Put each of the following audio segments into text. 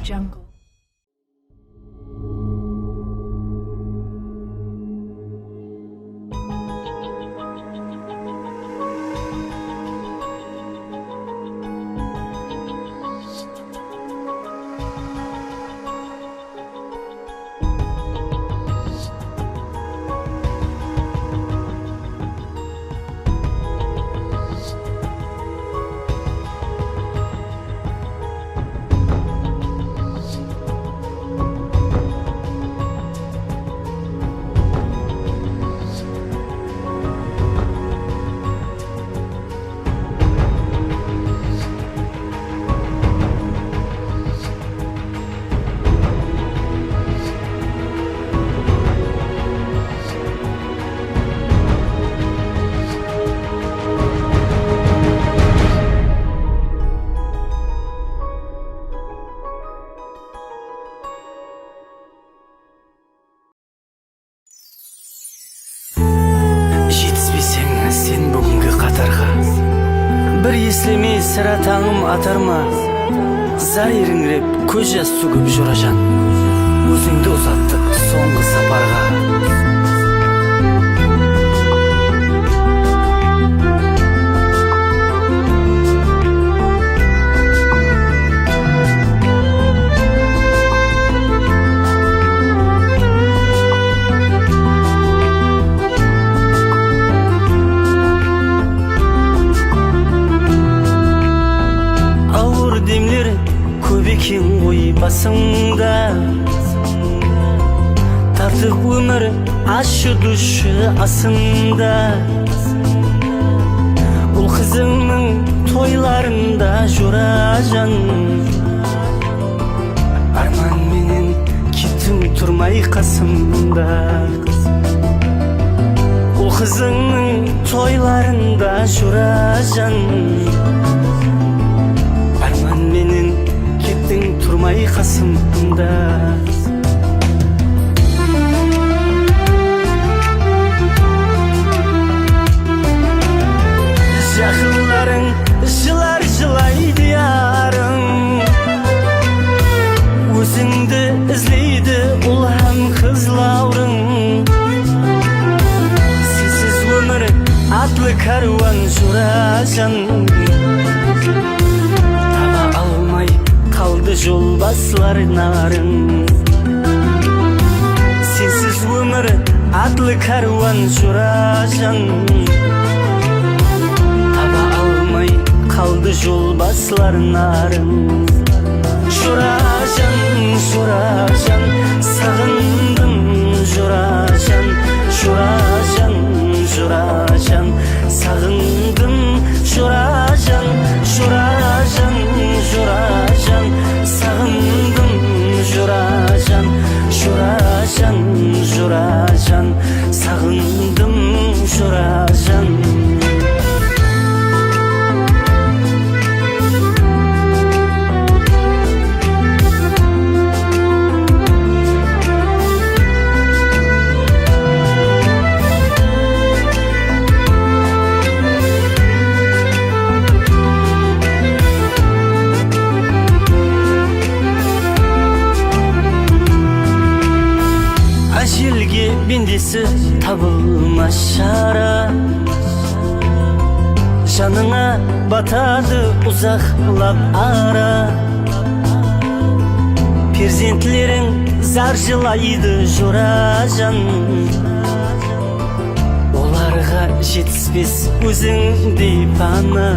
Jungle. Sen бүгінгі қатарға бір еслемей сірә таңым атарма, зайырыңреп көз жас төгіп жұражан, өзіңді ұзатты соңғы сапарға. Көбекең ғой басыңда, тартып өмір ашы душы асында. Бұл қызыңның тойларында жұражан, арман менен кеттің тұрмай қасымда. Бұл қызыңның тойларында жұражан, арман менен тұрмай қасымда. Жақынларың жылар жылайды ярың, өзіңді іздейді ұлан қызлаурың. Сенсіз өмір атлы каруан жұражан, қалды жол басылар нарың. Сенсіз өмір атлы каруан жұражан, таба алмай қалды жол басылар нарың. Жұражан, жұражан, сағындым жұражан, жұражан, жұражан, сағындым жұражан, жұражан, жұражан, сағындым жұражан, жұражан, жұражан, сағындым жұражан. Әжелге бендесі табылмас шара, жаныңа батады ұзақлап ара. Перзентлерің зар жылайды жұражан, оларға жетіспес өзіңдей пана.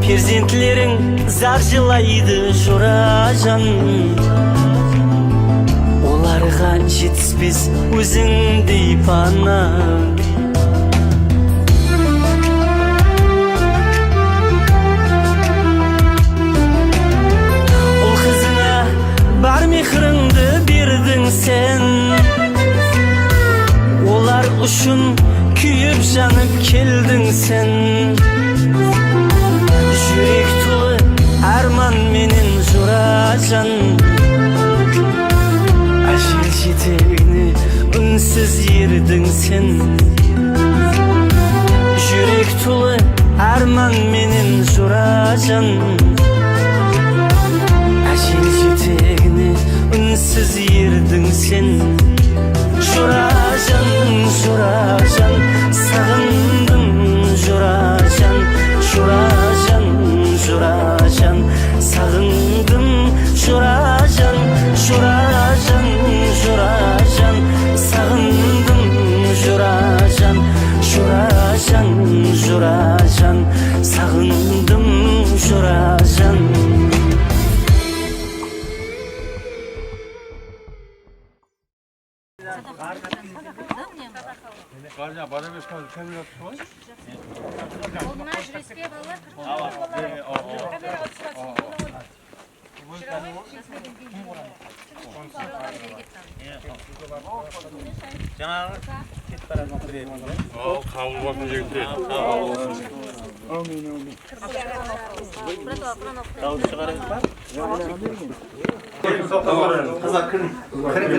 Перзентлерің зар жылайды жұражан, оларға жетіспес өзіңдей пана. Ол қызыңа бар мехріңді бердің сен, олар үшін күйіп жанып келдің сен. Жүрек толы арман менен жұражан, әжел жетегіне үнсіз ердің сен. Жүрек толы арман менен жұражан, Çiğcitegini ünsüz yerdin sen Jurajan, jurajan Sağındım jurajan Jurajan, jurajan Sağındım jurajan Jurajan, jurajan Sağındım jurajan Jurajan, jurajan Sağındım jurajan Garja bana beş kaldı kendin yaptın mı? Oldu meclisке bağlar. Jangan kita nak beri. Oh, kamu waktu jadi. Amin. Tahu sekarang apa?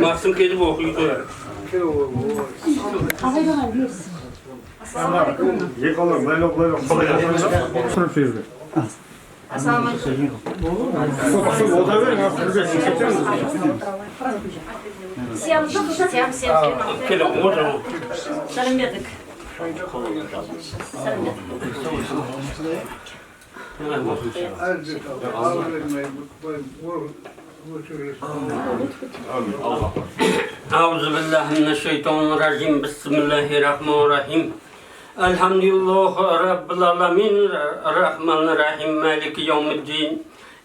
Masum kedi bu okuyor. Yekalım, böyle. Sınıf fiyatı. Всем Саламбетик. أعوذ بالله من الشيطان الرجيم بسم الله الرحمن الرحيم الحمد لله رب العالمين الرحمن الرحيم مالك يوم الدين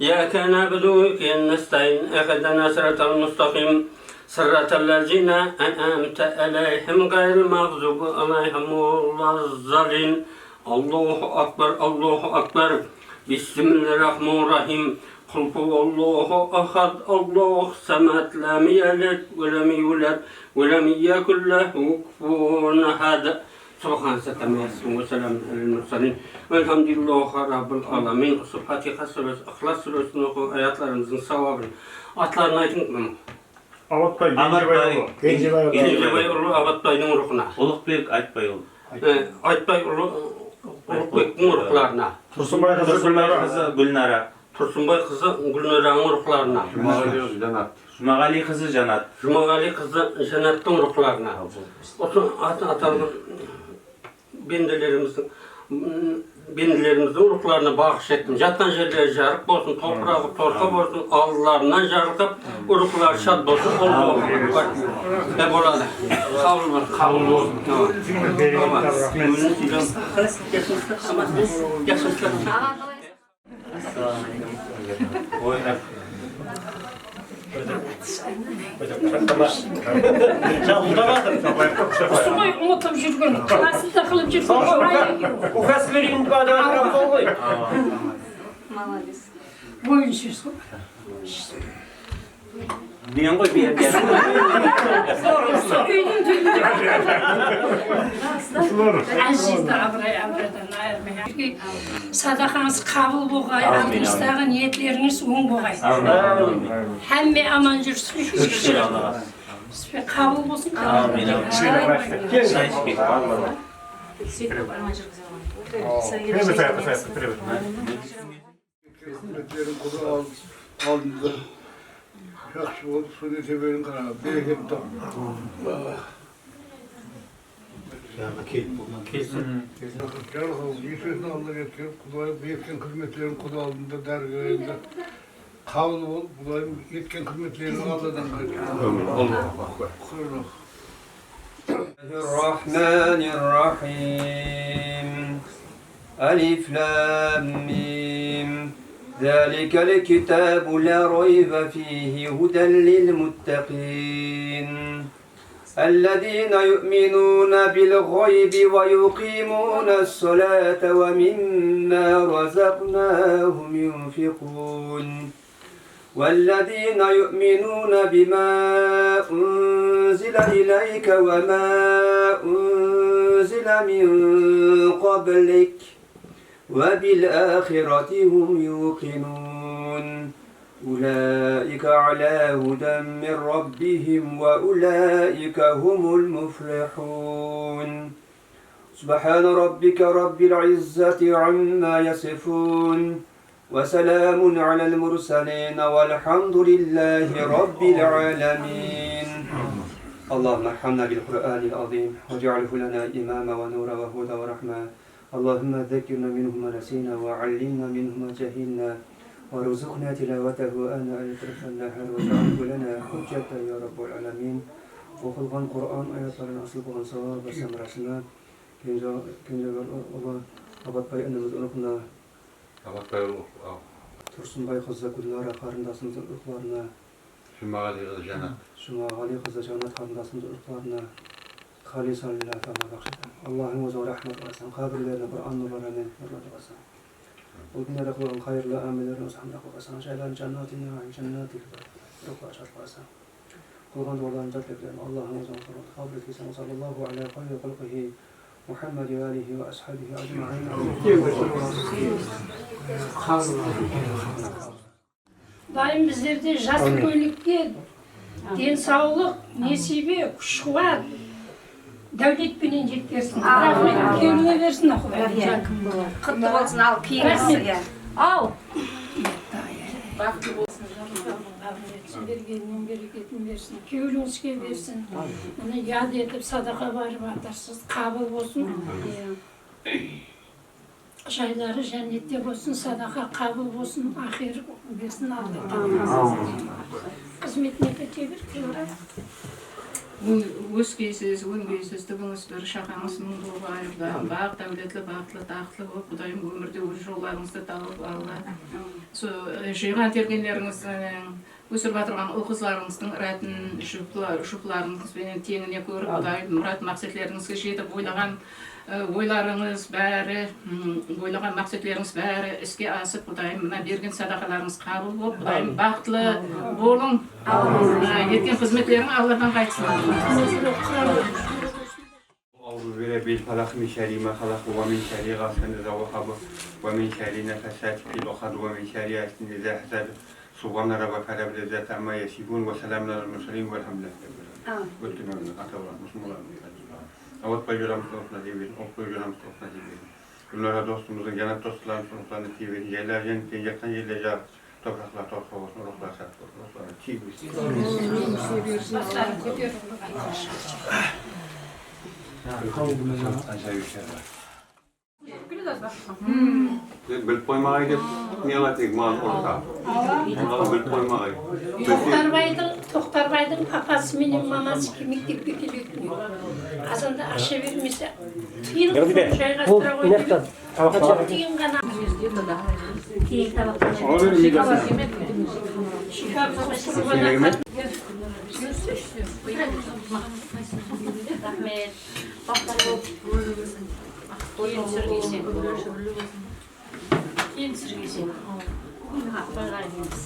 إياك نعبد وإياك نستعين اهدنا الصراط المستقيم صراط الذين أنعمت عليهم غير المغضوب عليهم ولا الضالين الله أكبر بسم الله الرحمن الرحيم قل هو الله أحد الله الصمد لم يلد ولم يولد ولم يكن له كفوا أحد سبحان ستميسون وسلام على المرسلين والحمد لله رب العالمين Fatiha suresi, İhlas suresini oku, ayetlerimizin savabını. Atlarını aytın mı? Avatbay, Gencebay ulu Avatbay'ın ruhuna. Ulukbek Aytbayoğlu. Aytbay ulu Ulukbek'in ruhlarına. Tursunbay kızı Gülnara. Tursunbay kızı Gülnara'nın ruhlarına. Jumagali kızı Canat. Jumagali kızı Janat'ın ruhlarına. Osun atalım bendilerimizin ruhlarına bağış ettim. Jattan yerleri jarık olsun, toprağı torka olsun, ağızlarından jarılıp, ruhlar şad olsun, oldu. Ne boladı? Kavul olsun. Yaşasın. Сумай ұмытып жүрген, классында қылып жүрген. Указ vereyim bu adamın koy. Молодец. Бойыншысы. Мен ғой бер. Үйдің түбінде. Әжізді абырайдан айырмай. Садақаңыз қабыл болғай, алдыңыздағы ниетлеріңіз оң болғай. Әмме аман жүрсін. Қабыл болсын. Yaxşı oldu, suni severin kanalı, bereket tam. Canım, Yusuf'un Allah getirip, Kuday'ın yetken hizmetlerin Kuday aldığında dergilerinde kavlu ol, Kuday'ın yetken hizmetlerini Allah'dan kaçıyor. الرحمن الرحيم ألف لام ميم ذلك الكتاب لا ريب فيه هدى للمتقين الذين يؤمنون بالغيب ويقيمون الصلاة ومما رزقناهم ينفقون والذين يؤمنون بما أنزل إليك وما أنزل من قبلك وبالآخرة هم يوقنون أولئك على هدى من ربهم وأولئك هم المفلحون سبحان ربك رب العزة عما يصفون وسلام على المرسلين والحمد لله رب العالمين. اللهم ارحمنا بالقرآن العظيم واجعله لنا إماما ونورا وهدى ورحمة. اللهم ذكرنا منه ما نسينا وعلمنا منه ما جهلنا وارزقنا تلاوته آناء الليل والنهار واجعله لنا حجة يا رب العالمين. Оқылған Құр'ан аяттарын асыл болған сауап və самарасына Allah Абатбай ініміз ұлықына, Тұрсынбай қызы Гүлнара қарындасымыз ұлықларына, Жұмағали қызы Жанат қарындасымыз ұлықларына Халис Аллилlah тағала бақшыды. Аллахың өзі рахмет қылсын, қабірлеріне Құр'ан нұрларымен нұрлады қылсын. Бұл күндері қылған қайырлы әмелерін осы хамда қылсын, жайларын жаннатына, рухла шарт қылсын. قرآن والله جل جلاله اللهم صل على محمد صلى الله على خير خلقه محمد وآله وأصحابه أجمعين. Daim bizlerde жас көйлікке, денсаулық, несібе, күш-қуат, дәулетпенен жеткерсін. Рахмет, келуге берсін Құдай. Құтты болсын, ал киіңізсіге. Ал. Бақытты болсын. Бергеннен берекетін берсін, кеуіліңізге берсін. Мұны яд етіп садақа барып атарсыз, қабыл болсын. Жайлары жәннетте болсын, садақа қабыл болсын, ақир берсін алды. Қызметіне кете бер, Өскейсіз, өңгейсіз, түбіңіз бір шақаңыз мың болғайырда, бақ дәулетлі, бақытлы, тақтылы болып, Құдайым өмірде өз жолларыңызды тауып алла. Жиған тергенлеріңіздің, өсіріп атырған ұл-қызларыңыздың рәтін жұпларыңызбен теңіне көріп, Құдайым мұрат мақсатлеріңізге жетіп ойлаған ойларыңыз бәрі, ойлаған мақсатлеріңіз бәрі іске асып, Құдайым мына берген садақаларыңыз қабыл болып, Құдайым бақытлы болың, еткен қызметлерің Алладан қайтсын. أعوذ بالله بالفلق من شر ما خلق ومن شر غاسق إذا وقب ومن شر نفثات في العقد ومن شر حاسد إذا حسد سبحان ربك رب العزة عما يصفون وسلام على المرسلين والحمد لله رب العالمين. Avutbay Yoramstovna diyelim, Okbay Yoramstovna diyelim. Bunlara dostumuzun, yanıt dostlarının sonuçlarını diyelim. Yerler yeniden yakın yerler topraklar toprağı olsun, ruhlar şart olsun, ruhlar çiğ Bilip koymağa gidip niyemetik mağaz orta. Onları bilip koymağa gidip. Тоқтарбайдың папасы менен мамасы мектепке келетін. Азанда аша бермесе, тиын жайғастыра қойды. Тиын ғана. Кейін табақтан. Шикар қосылып Рахмет. Кейін сүргесен. Кейін сүргесен. Қойға дейміз.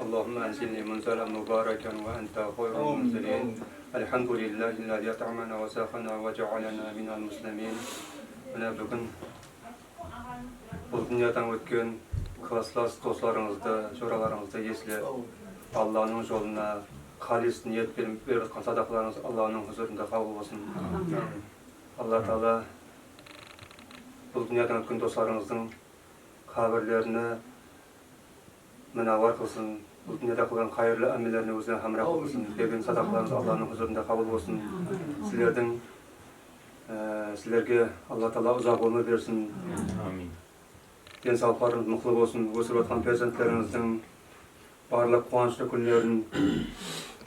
اللهم أنزلني منزلا مباركا وأنت خير المنزلين. الحمد لله الذي أطعمنا وساقنا وجعلنا من المسلمين. Mine bugün bu dünyadan ötken klaslас dostlarımızda, çoralarımızda esle Allah'ın yoluna halis niyet verip atkan sadaklarınız Allah'ın huzurunda kabul olsun. Allah Teala bu dünyadan ötken dostlarımızın kabirlerini münavvar kılsın. Bu dünyada kılgan hayırlı amellerini özüne hamra kılsın. Bergen sadaklarınız Allah'ın huzurunda kabul olsun. Sizlerge Allah Teala uzak olma versin. Amin. Densallıklarınız mutlu olsun. Ösürüp atkan perzentlerinizin barlıq kuançlı günlerin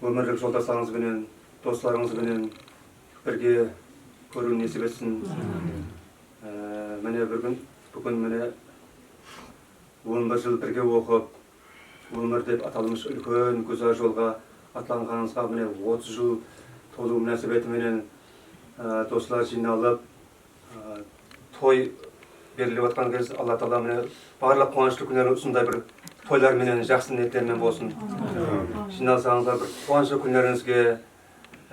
ömürlük joldaşlarınız bilen, dostlarınız bilen birge görүүnü nesip etsin. Mene bugün mene 11 yıl birge okup ömür dep atalmış үлкен güzel jolga atlanganыңızga mene 30 yıl толуу münasebeti menen dostlar жиналып той берилип аткан кез Алла Таала менен барлык кубанычтуу күндөр ушундай бир тойлар менен жакшы ниеттермен болсун. Жиналсаңыздар бир кубанычтуу күндөөрүңүзгө,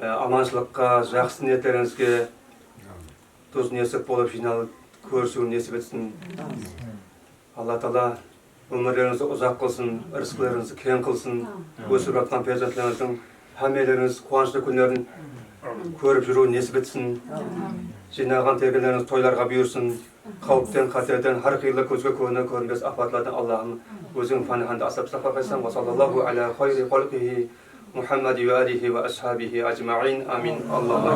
аманчылыкка, жакшы ниеттериңизге тоз несип болуп жиналып көрүшүүнү несип этсин. Алла Таала өмүрлөрүңүздү узак кылсын, рызыктарыңызды кең кылсын. Өсүп аткан перзентлериңиздин хаммелериңиз кубанычтуу күндөрүн көріп жүру несіп етсін. Жинаған тергелеріңіз тойларға бұйырсын. Қауіптен, қатерден, har қилы көзге көрінбес апатлардан Аллахым өзің панаханды асап сақлап қойсын. Ва саллаллаху аля хайри халқихи Muhammed ve alihi ve ashabihi ajma'in. Amin. Allah'a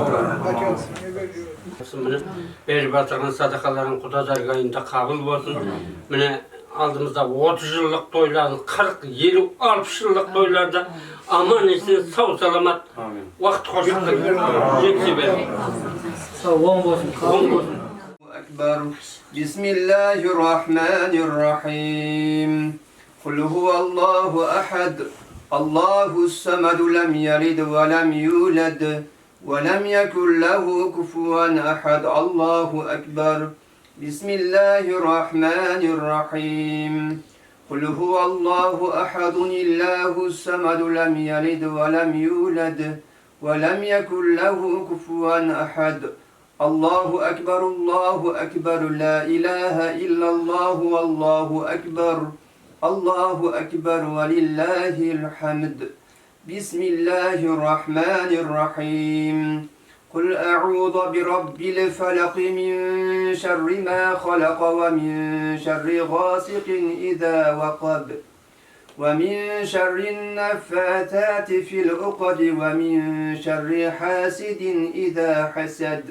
emanet. Berip atırgan sadakaların Kudadarga ayında kabul olsun. Mine aldığımızda 30 yıllık toyların, 40, 50, 60 yıllık toylarda aman etsin, sağ salamat, vakit hoşluk, yetsi verin. Sağ olun. Ekber. Bismillahirrahmanirrahim. Kul huvallahu ahad. Allahu samadu lem yelid ve lem yulad ve lem yekun lehu kufuven ahad. Allahu ekber. Bismillahirrahmanirrahim. Kul huvallahu ahadun illahu samadu lem yelid ve lem yulad ve lem yekun lehu kufuven ahad. Allahu ekber, Allahu ekber, la ilahe illallah, Allahu ekber. Allahu ekber ve lillahil hamd. Bismillahirrahmanirrahim. Kul a'udhu bi rabbil falaq min şerri ma halaq ve min şerri ghasiqin iza waqab ve min şerrin neffatati fil uqad ve min şerri hasidin iza hasad.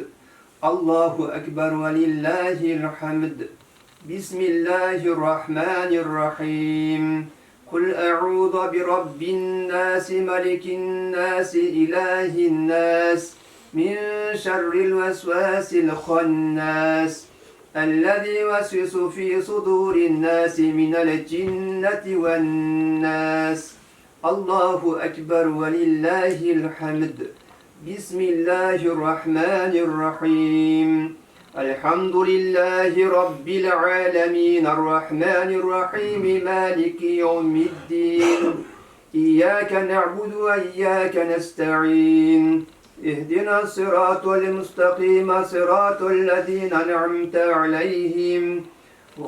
Allahu ekber ve lillahil hamd. Bismillahirrahmanirrahim. Kul a'udhu bi rabbin nas, malikin nas, ilahin nas, min şerril vesvasil khannas, ellezî yuvesvisu fî sudûrin nas minel cinneti ven nas. Allahu ekber ve lillahil hamd. Bismillahirrahmanirrahim. Elhamdülillahi Rabbil alemin. Errahmanirrahim. Maliki yevmiddin. İyyâke na'budu ve iyyâke nesta'in. İhdina sıratul mustakim. Sıratul lezîne en'amte aleyhim.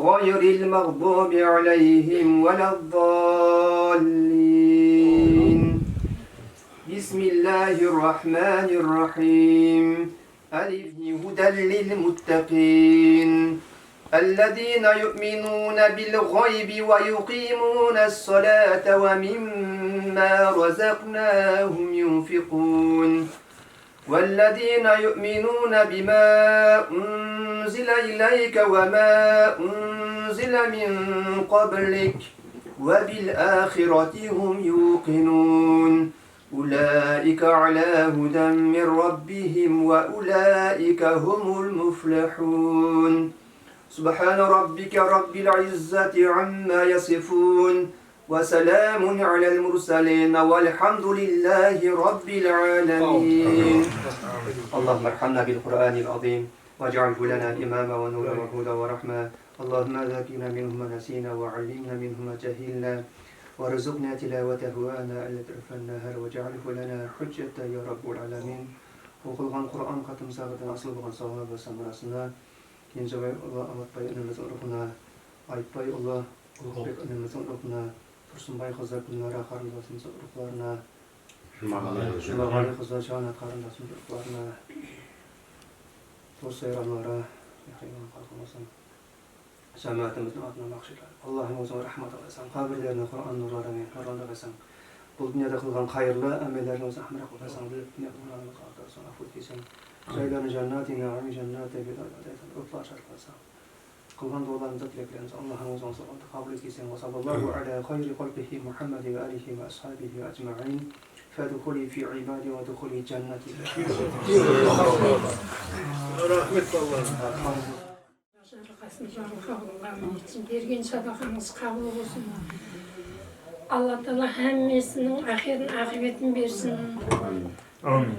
Gayril mağdubi aleyhim veleddallin. Bismillahirrahmanirrahim. Elif huden lil muttaqin. Ellezîne yu'minûne bil gaybi ve yuqîmûne's-salâte ve mimmâ razaqnâhum yunfikûn. Vellezîne yu'minûne bimâ unzile ileyke ve mâ unzile min qablik ve bil âhireti hum yuqinûn. أولئك على هدى من ربهم وأولئك هم المفلحون. سبحان ربك رب العزة عما يصفون وسلام على المرسلين والحمد لله رب العالمين. اللهم ارحمنا بالقرآن العظيم واجعله لنا إماما ونورا وهدى ورحمة. اللهم ذكرنا منه ما نسينا وعلمنا منه ما جهلنا وارزقنا تلاوته آناء الليل والنهار واجعله لنا حجة يا رب العالمين. Okulan Kur'an katım sağlıktan asıl olan savabı samarasına gençler Allah amatpay önümüzün ruhuna ayıppay Allah uluqbek önümüzün ruhuna Tursunbay kızlar bunlara karındasımızın ruhlarına Cumali kızlar şahanat karındasımızın ruhlarına dost seyranlara yakayman kalkmasın cemaatimizin adına makşiler Allah'ın özüne rahmet eylesin kabirlerine Kur'an nurlarına nurlarına eylesin. Bu dünyada kılgan hayırlı amellerini olsa ahmırak olasın, dünya kılganını kaldırsın, affet etsin. Şeylerini cennati, naimi cennati, bidayet otlar şarkılasın. Kılgan dualarımıza dileklerimizi Allah'ın uzun sallallahu kabul etsin. Ve sallallahu ala hayri kalbihi Muhammed ve alihi ve ashabihi ecma'in. Fedhuli fi ibadi ve dhuli cenneti. Rahmet Allah'ım. Bergen sadakamız kabul olsun. Allah Teala hemmesinin ahirin akıbetini versin. Amin.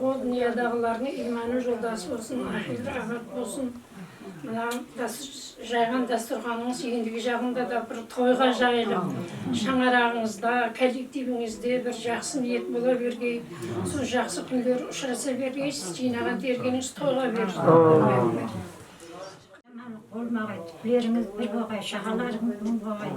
O dünyadağıların imanı yoldaşı olsun, ahirde abat olsun. Жайған дастұрғаныңыз ендігі жағында да бір тойға жайылып, шаңырағыңызда, коллективіңізде бір жақсы ниет бола бергей, сол жақсы күндер ұшыраса бергей, сіз жинаған тергеніңіз тойға берсін. болмағай, түплеріңіз бір болғай, шағаларыңыз мұң болғай.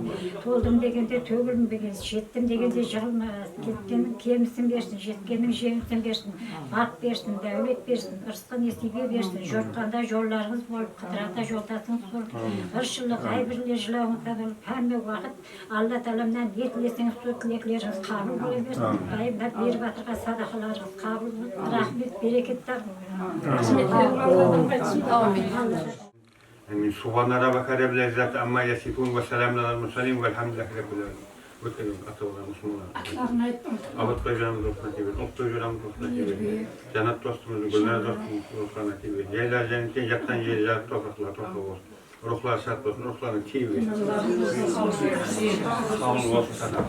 Толдым дегенде төгілмеген, жеттім дегенде жығылма, кеткенің кемісін берсін, жеткенің жеңісін берсін, бақ берсін, дәулет берсін, ырысқы несібе берсін, жортқанда жолларыңыз болып, қыдырата жолдасыңыз болып, ыршылық, айбірлер жылауыңызда болып, әмме уақыт Алла Тағаламнан не тілесеңіз сол тілеклеріңіз қабыл бола берсін. Дайымдап беріп жатырған садақаларыңыз қабыл болсын. Рахмет, берекет من سبحان ربك رب العزة عما يصفون وسلام على المرسلين والحمد لله رب العالمين. Ötürüm atılgan Müslümanlar. Avat koyacağımız dostuna gibi, okuyacağımız dostuna gibi, cennet dostumuzu, günler dostuna gibi, yerler cennetten yaktan yerler, topraklar toprak olsun. Ruhlar şart olsun, ruhların gibi. Sağ olun olsun sana.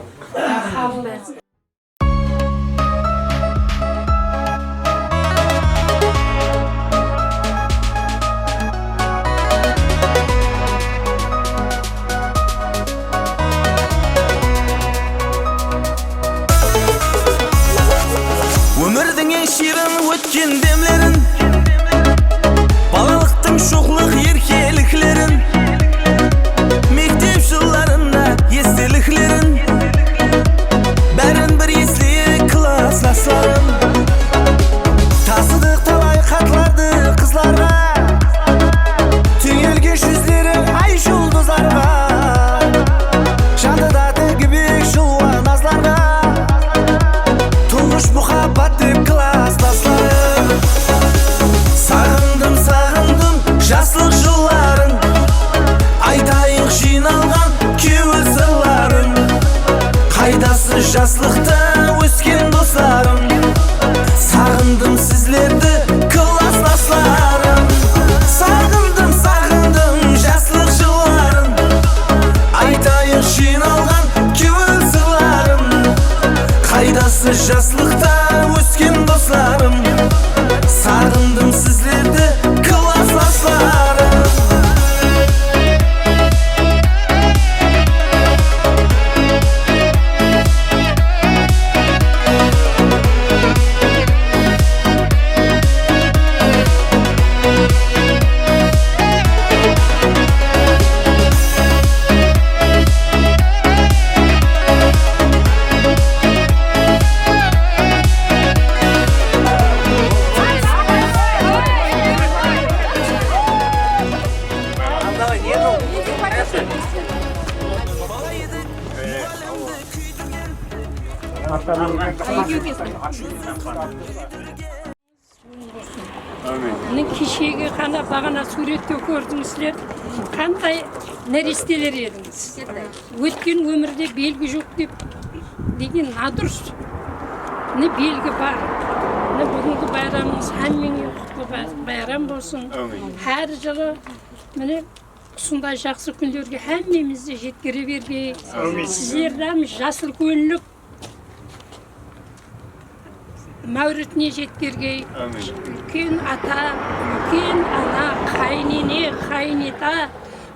Өмірдің ең ширын өткен демлерін, балалықтың шоқлық еркеліклерін, мектеп жылдарында естеліклерін, бәрін бір есте класстастарым. Тасыдық талай хаттарды қызларға, түйілген жүздері ай жұлдыздарға, жадыда тігібек жуан азларға, тұңғыш мұхаббат деп класстастарым. Сағындым, сағындым жастық жылларын, айтайық жиналған кеуіл сырларын. Қайдасы жастықта өскен достарым, сағындым сізлерді класстастарым. Сағындым, сағындым жастық жылларын, айтайық жиналған кеуіл сырларын. Қайдасы жастықта өскен достарым, сағындым сізлерді класстастарым. Міне кешегі қана бағана суретте көрдіңіздер, қандай нәрестелер едіңіз. Өткен өмірде белгі жоқ деген надұрыс. Міне белгі бар. Міне бүгінгі байрамыңыз әмменге құтты байрам болсын. Әр жылы міне сондай жақсы күндерге әммемізді жеткіре берге. Сіздерден жасыл көңілік мәуретіне жеткерге, үлкен ата, үлкен ана, қайнене, қайнета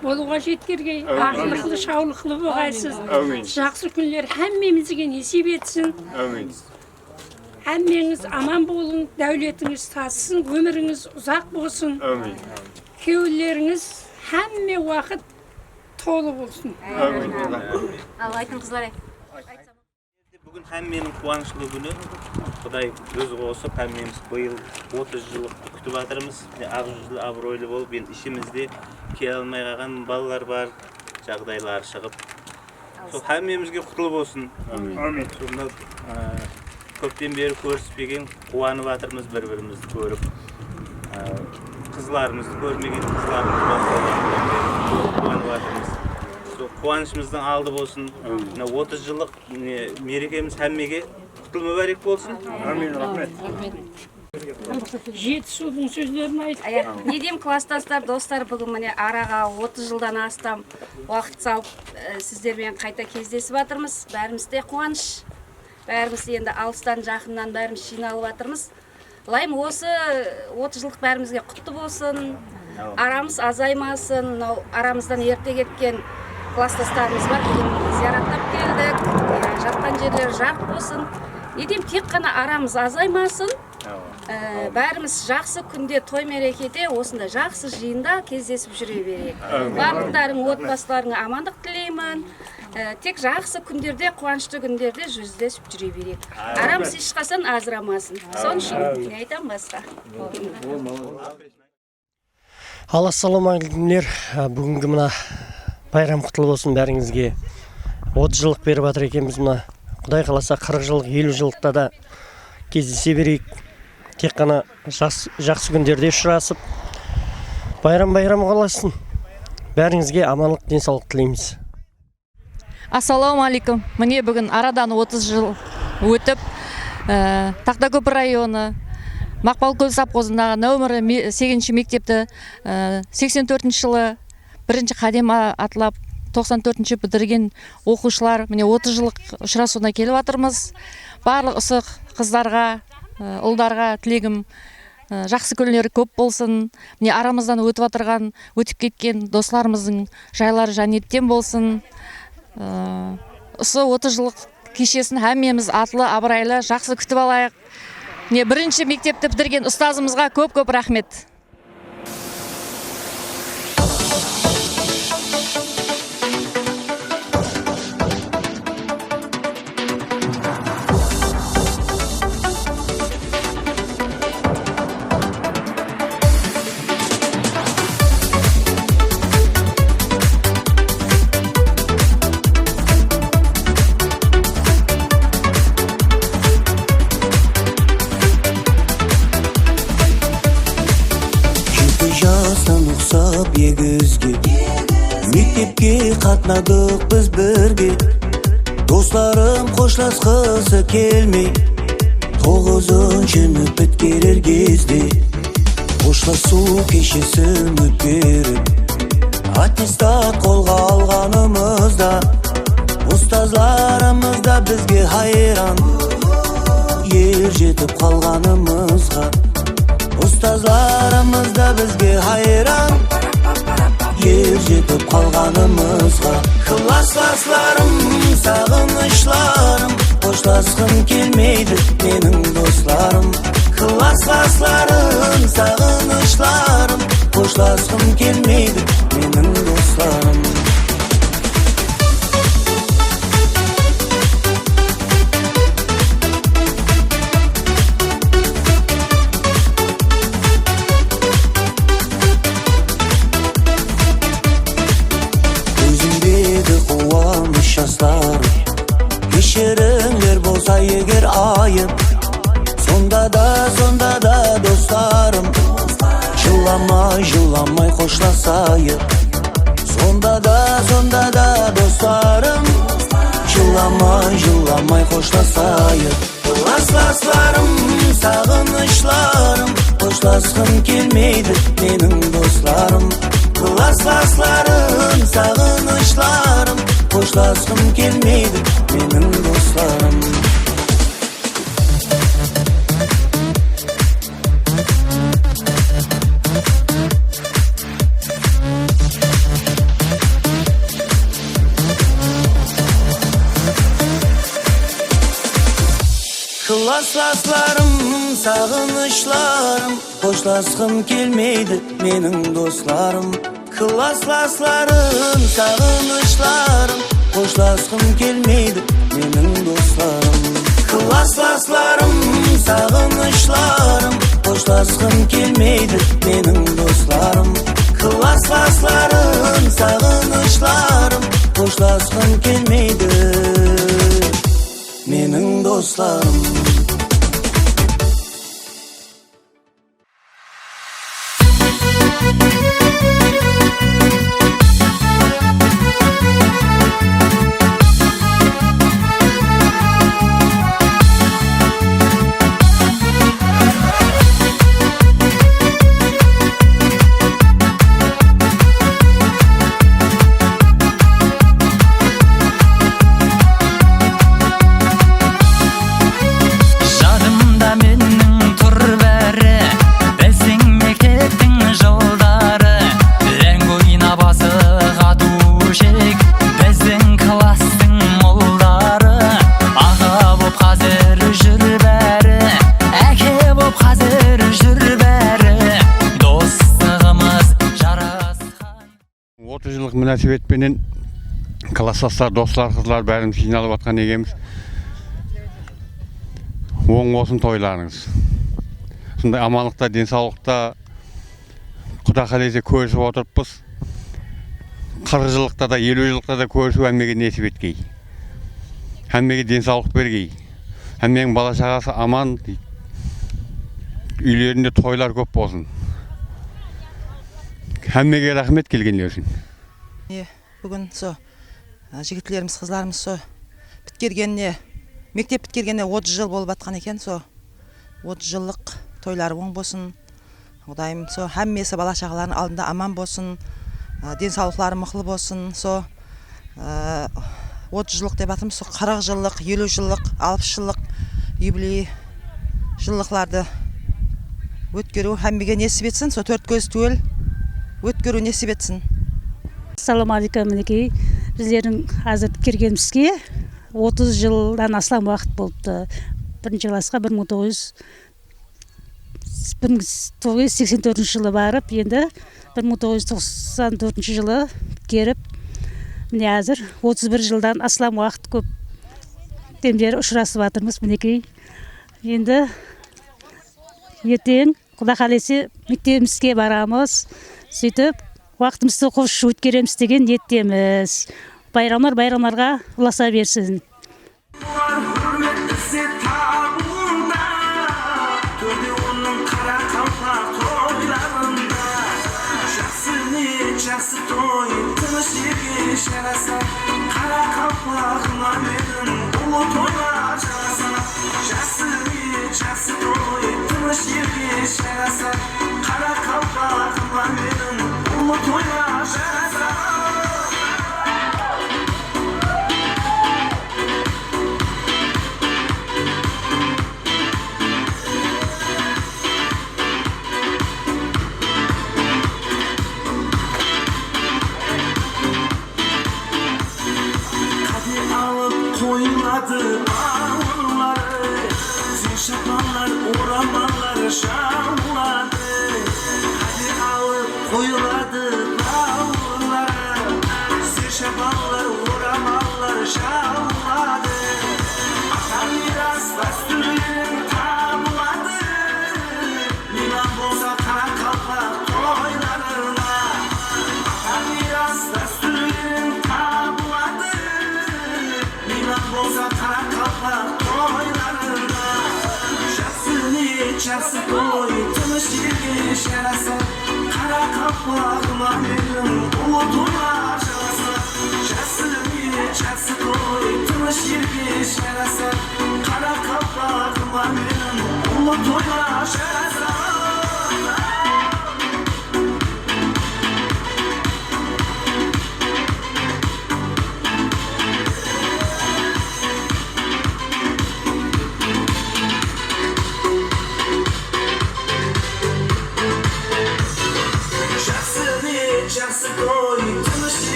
болуға жеткерге, ақылықлы, шаулықлы болғайсыз. Жақсы күндер әммемізге несіп етсін. Әммеңіз аман болын, дәулетіңіз тассын, өміріңіз ұзақ болсын. Кеулеріңіз әмме уақыт толы болсын. Ал айтын қызлар Бүгін әмменің қуанышлы күні. Құдай өзі қосып, әммеміз биыл 30 жыл күтіп жатырмыз. Ақ жүзлі, абыройлы болып, енді ішімізде келе алмай қалған балалар бар, жағдайлары шығып. Сол әммемізге құтылы болсын. Сонда көптен бері көріспеген, қуанып жатырмыз бір-бірімізді көріп. Қызларымызды көрмеген, қызларымызды қуанып жатырмыз. Қуанышымыздың алды болсын. 30 жылық мерекеміз әммеге құтылы мүбәрек болсын. Амин, рахмет. Жетісудың сөздерін айтып. Не деймін, класстастар, достар, бүгін міне араға 30 жылдан астам уақыт салып, сіздермен қайта кездесіп жатырмыз. Бәрімізде қуаныш. Бәріміз енді алыстан жақыннан бәріміз жиналып жатырмыз. Лайым осы 30 жылық бәрімізге құтты болсын. Арамыз азаймасын. Арамыздан ерте кеткен класстастарымыз бар. Зияраттап келдік. Жатқан жерлер жарық болсын. Не деймін, тек қана арамыз азаймасын. Бәріміз жақсы күнде той мерекеде осында жақсы жиында кездесіп жүре берейік. Барлықтарың отбасыларыңа амандық тілеймін. Тек жақсы күндерде, қуанышты күндерде жүздесіп жүре берейік. Арамыз ешқашан ажырамасын. Соның үшін не айтам басқа. Ассалаумағалейкумдер. Бүгінгі мына байрам құтты болсын бәріңізге. 30 жылдық беріп жатыр екенбіз мына. Құдай қаласа 40 жылдық, 50 жылдықта да кездесе берейік. Тек қана жақсы күндерде ұшырасып, байрам қаласын. Бәріңізге аманлық, денсаулық тілейміз. Ассалаумағалейкум. Міне бүгін арадан 30 жыл өтіп, Тақтакөпір районы Мақпалкөл совхозындағы нөмірі 8-ші мектепті 84 жылы 1-ші қадам атлап 94-ші бітірген оқушылар міне 30 жылдық ұшырасуына келіп жатырмыз. Барлық ұсық қыздарға, ұлдарға тілегім жақсы күндері көп болсын. Міне арамыздан өтіп кеткен достарымыздың жайлары жәннеттен болсын. Осы 30 жылдық кешесін әмеміз атлы, абырайлы, жақсы күтіп алайық. Міне 1-ші мектепті бітірген ұстазымызға көп рахмет. Мектепке қатнадық біз бірге, достарым қошласқысы келмей, 9-шіні біткерер кезде қошласу кешесін өткеріп, аттестат қолға алғанымызда ұстазларымыз да бізге хайран. Ер жетіп қалғанымызға ұстазларымыз да бізге хайран. Ер жетіп қалғанымызға классластарым, сағынышларым, қоштасқым келмейді менің достарым. Классластарым, сағынышларым, қоштасқым келмейді менің достарым. Кешіріңдер болса егер айып, сонда да достарым, жыламай қошласайық. Сонда да достарым, жыламай қошласайық. Классластарым, сағынышларым, қоштасқым келмейді менің достарым. Классластарым, сағынышларым, қоштасқым келмейді менің достарым. Классластарым, сағынышларым, қоштасқым келмейді менің достарым. Классластарым, сағынышларым, қоштасқым келмейді менің достарым. Классластарым, сағынышларым, қоштасқым келмейді менің достарым. Классластарым, сағынышларым, қоштасқым келмейді менің достарым. münasebetmenен класстастар, достар, қызлар бәріміз жиналып жатқан екенбіз. Оң болсын тойларыңыз. Сондай аманлықта, денсаулықта, Құда қаласа көрісіп отырыппыз. 40 жылықта да, 50 жылықта да көрісу әммеге несіп еткей. Әммеге денсаулық бергей. Әмменің бала шағасы аман, үйлерінде тойлар көп болсын. Әммеге рахмет келгендер үшін. Бүгін жігітлеріміз, қызларымыз біткергеніне, мектеп біткергеніне 30 жыл болып атқан екен. 30 жылық тойлары оң болсын. Құдайым әммесі бала шағалардың алдында аман болсын. Денсаулықтары мықты болсын. 30 жылық деп атымыз, 40 жылық, 50 жылық, 60 жылық юбилей жылықларды өткеру әммеге несіп етсін. 4 көз түгел өткеру несіп етсін. Ассалаумағалейкум, мінекей. Біздердің азыр келгенімізге 30 жылдан астам уақыт болыпты. Бірінші классқа 1984 жылы барып, енді 1994 жылы керіп, міне азыр 31 жылдан астам уақыт көп демдері ұшырасып жатырмыз, мінекей. Енді ертең Құда қаласа мектебімізге барамыз, сөйтіп уақытымызды қош өткереміз деген ниеттеміз. Байрамларға ұласа берсін. Just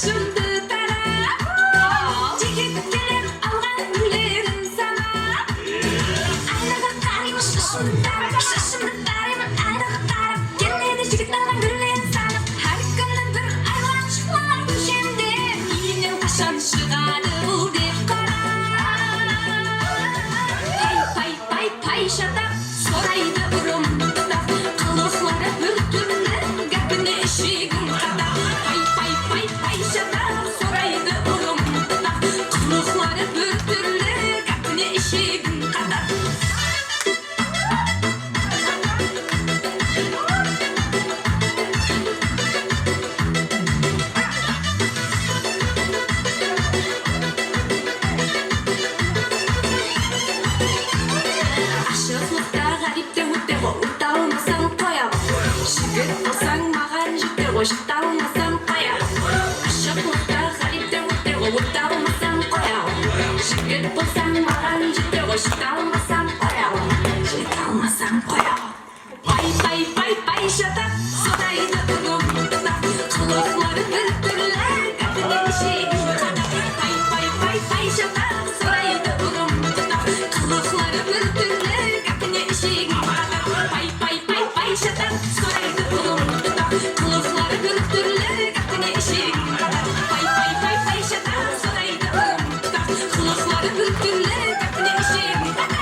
Başımdı tara Çekip gelip algan güllerim sana Aynaga qarayman şaşımdı tara Şaşımdı tarayman aynaga qarab Kelmedi jigitlardan güllerim sana Har kuni bir ayvonchiqlar düşende Uyingdan qachon chiqadi u deb qara Pay pay pay shataq so'raydi urumda Qiliqlari bir turli gapini eshigim qadab Pay pay pay pay shataq so'raydi urumda Qiliqlari bir turli gapini eshigim qadab Aşıqlıqda g'aribga o'tdi o'ta olmasam qo'yam Shigit bo'lsang ma'g'an jiddi o'shta olmasam qo'yam Aşıqlıqda g'aribga o'tdi o'ta olmasam qo'yam Shigit bo'lsang ma'g'an jiddi o'shta olmasam qo'yam Jiddi olmasam qo'yam Pay pay pay pay shataq so'raydi urumda Qiliqlari bir turli gapini eshigim qadab Pay pay pay pay shataq so'raydi urumda Qiliqlari bir turli gapini eshigim qadab Pay pay pay pay shataq so'raydi urumda Qiliqlari bir turli gapini eshigim qadab Pay pay pay pay shataq so'raydi urumda Qiliqlari bir turli gapini eshigim qadab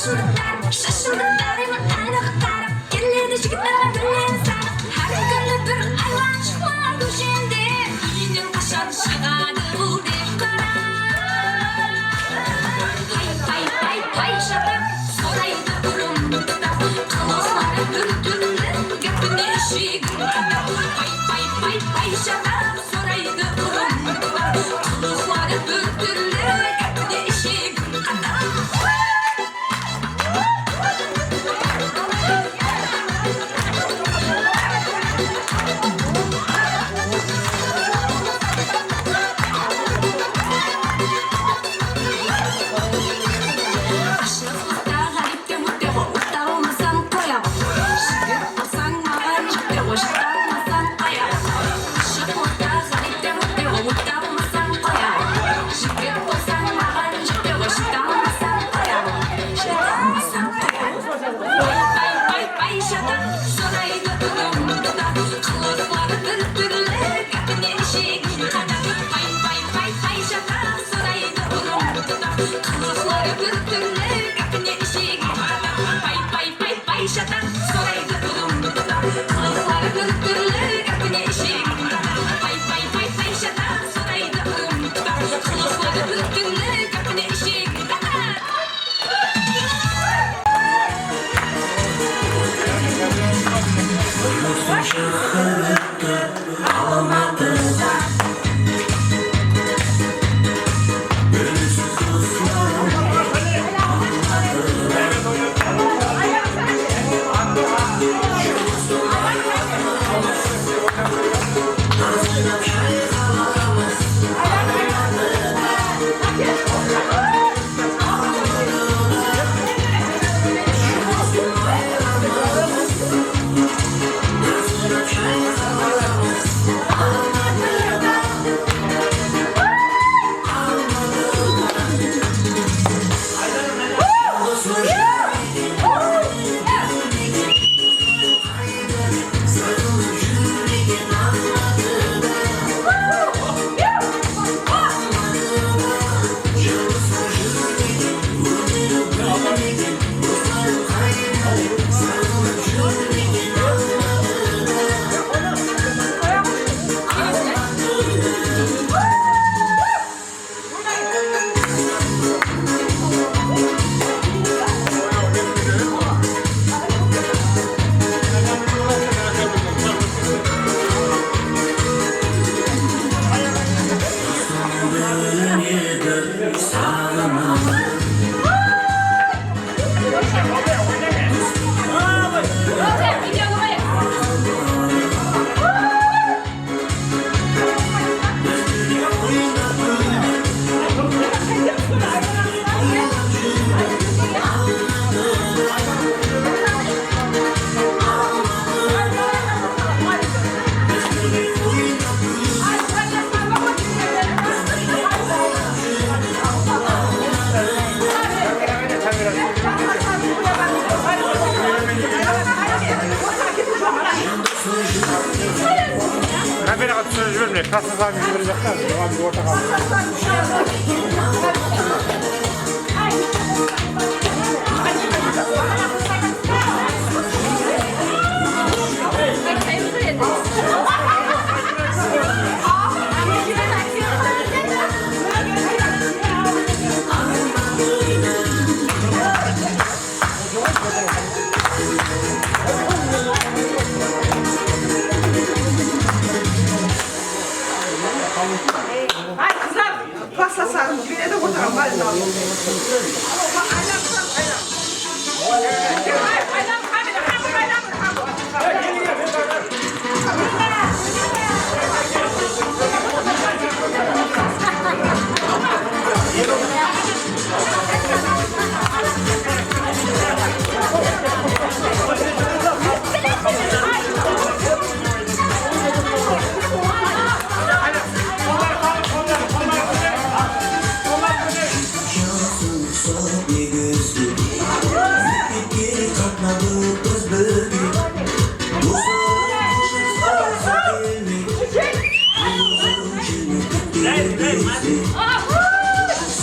şaşırdılar, şaşırdılar hemen aynı kıtarıp Gelirdi jigitler bilen sarıp Her günü bir ayvan çıkmar düşendi Yinen kaşan çıkadı bu dep kara Pay şatak soraydı urumda Kılıçları bürtüldü gepini eşigin kada Pay şatak soraydı urumda Kılıçları bürtüldü gepini eşigin kada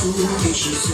Su kişisi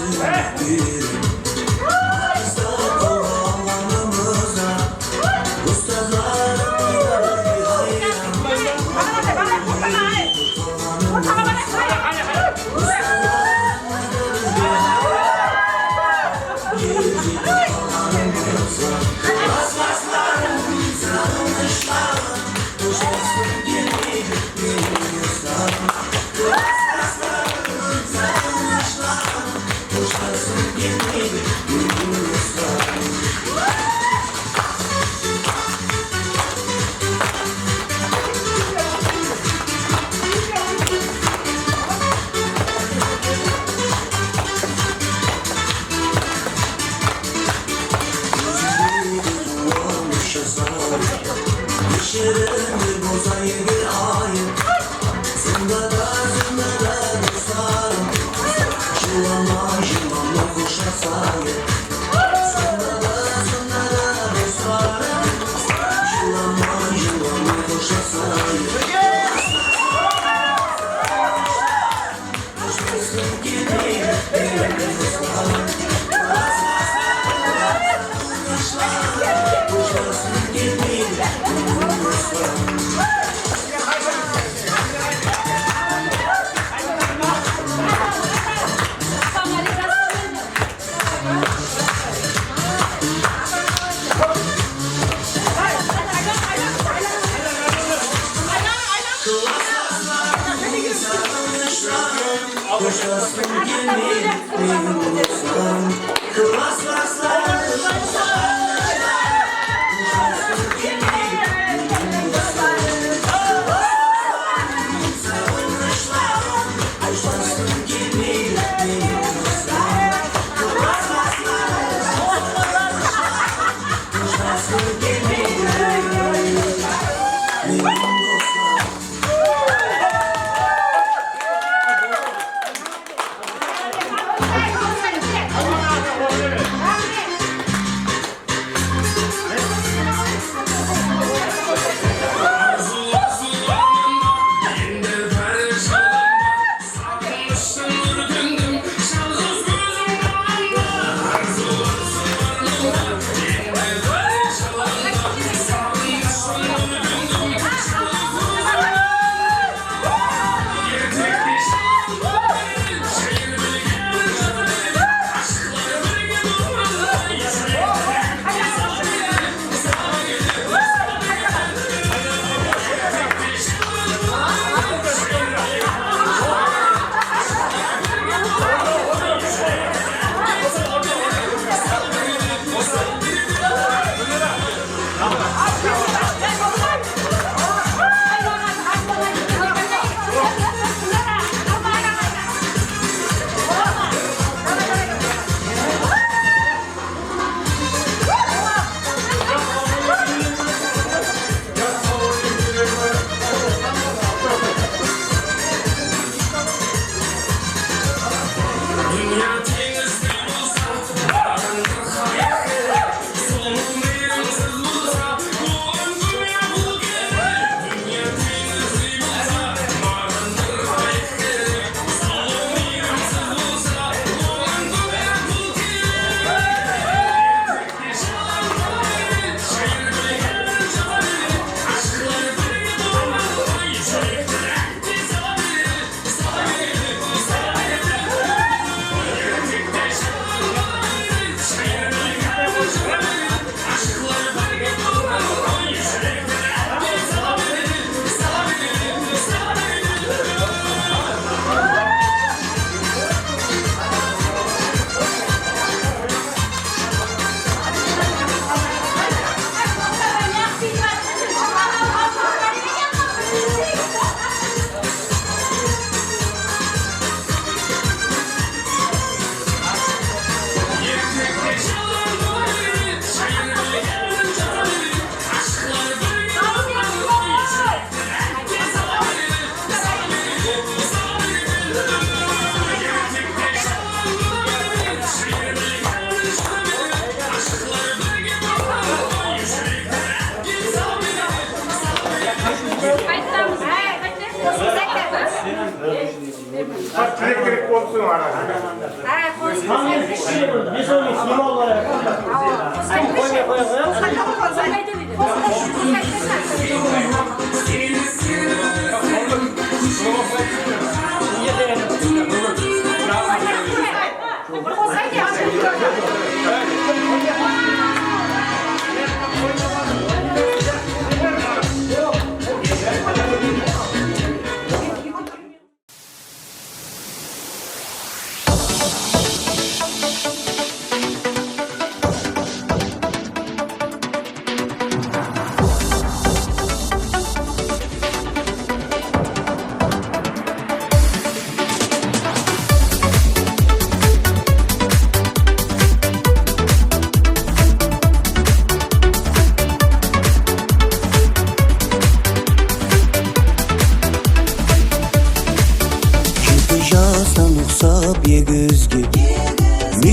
Elektrik olsun arada.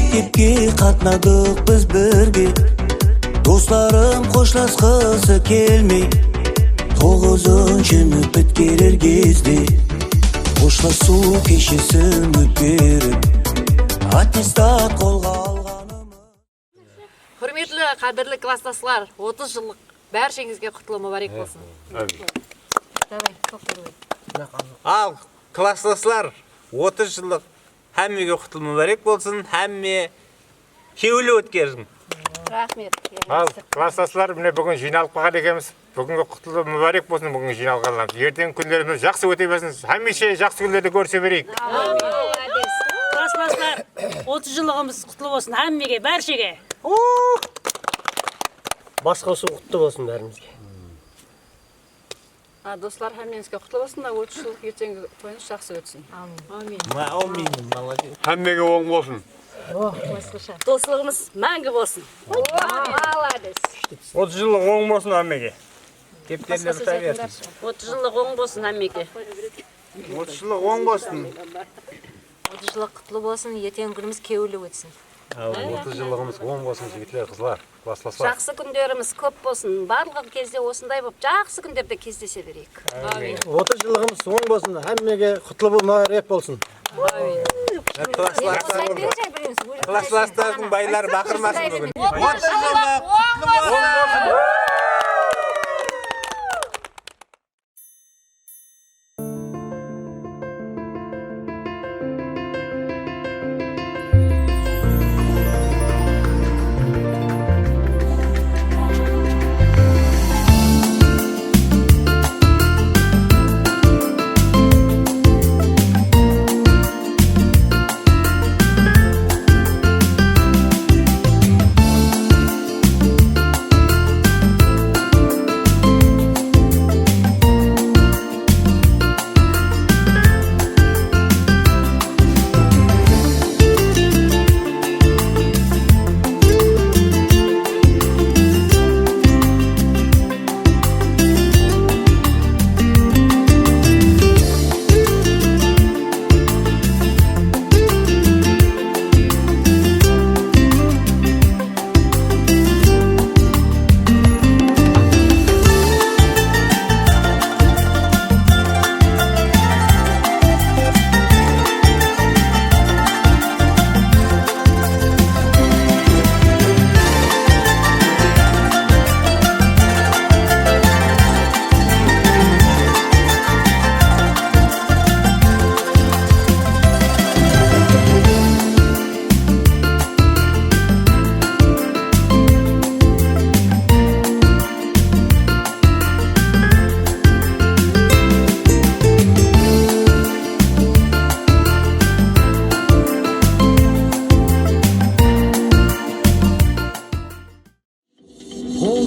Mектепке қатнадық біз бірге, достарым қошласқысы келмей, 9-шы мүпіт келер кезде қошласу кешесін өткеріп, аттестат қолға алғаным. Құрметлі қадірлі класстастар, 30 жылдық бәршеңізге құтлы мүбәрек болсын. Ал класстастар, 30 жылдық әммеге құтлы мүбәрек болсын, әмме кеулі өткерсін. Рахмет. Ал класстастар, міне бүгін жиналып қалған екенбіз. Бүгінгі құтлы мүбәрек болсын, бүгін жиналғанымыз. Ертең күндеріміз жақсы өте берсін. Хәмеше жақсы күндерді көрсе берейік. Класстастар, 30 жылығымыз құтлы болсын, әммеге, бәршеге. Басқасы құтты болсын бәрімізге. Достар, әмменізге құтлы болсын да, 30 жылдық ертеңгі тойыңыз жақсы өтсін. Амин. Әммеге оң болсын. Достығымыз мәңгі болсын. Молодец. 30 жылық оң болсын әммеге. Кептерлер ұта берсін. 30 жылық оң болсын, әммеге. 30 жылық оң болсын. 30 жылық құтлы болсын, ертең күніміз кеулі өтсін. 30 жылығымыз оң болсын, жігітлер, қызлар, класстастар. Жақсы күндеріміз көп болсын. Барлығы кезде осындай болып, жақсы күндерде кездесе берейік. 30 жылығымыз оң болсын, әммеге құтлы мүбәрек болсын. Класстастардың байлары бақырмасын бүгін. 30 жылық құтлы болсын.